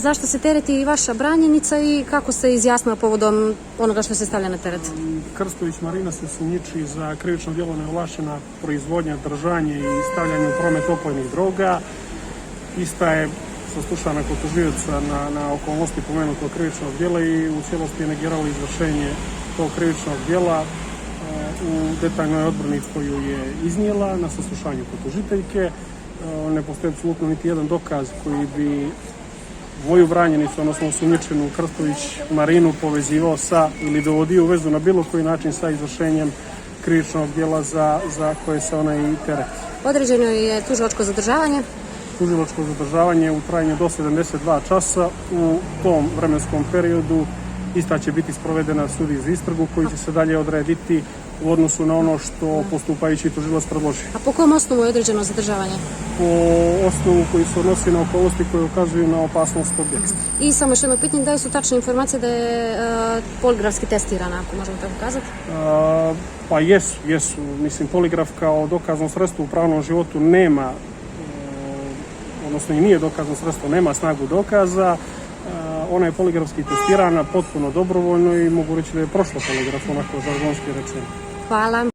Zašto se tereti i vaša branjenica i kako se izjasnila povodom onoga što se stavlja na teret? Krstović Marina se sumnjiči za krivično djelo neovlaštena proizvodnja, držanje i stavljanje u promet opojnih droga. Ista je saslušana kod tužioca na okolnosti pomenutog krivičnog djela i u cijelosti je negirala izvršenje tog krivičnog djela u detaljnoj odbrani koju je iznijela na saslušanju kod tužiteljke. Ne postoji apsolutno niti jedan dokaz koji bi moju branjenicu, odnosno osumnjičenu Krstović Marinu povezivao sa ili dovodio u vezu na bilo koji način sa izvršenjem krivičnog djela za koje se ona i tereti. Određeno je tužilačko zadržavanje. Tužilačko zadržavanje u trajanju do 72 časa. U tom vremenskom periodu ista će biti sprovedena sud iz istragu koji će se dalje odrediti u odnosu na ono što postupajući tužilac predloži. A po kom osnovu je određeno zadržavanje? Po osnovu koji se odnosi na okolnosti koje ukazuju na opasnost objekta. I samo još jedno pitanje, da li su tačne informacije da je poligrafski testirana, ako možemo tako kazati? Pa jesu. Mislim, poligraf kao dokazno sredstvo u pravnom životu nema, odnosno i nije dokazno sredstvo, nema snagu dokaza. Ona je poligrafski testirana potpuno dobrovoljno i mogu reći da je prošla poligraf, onako žargonski rečeno. Hvala.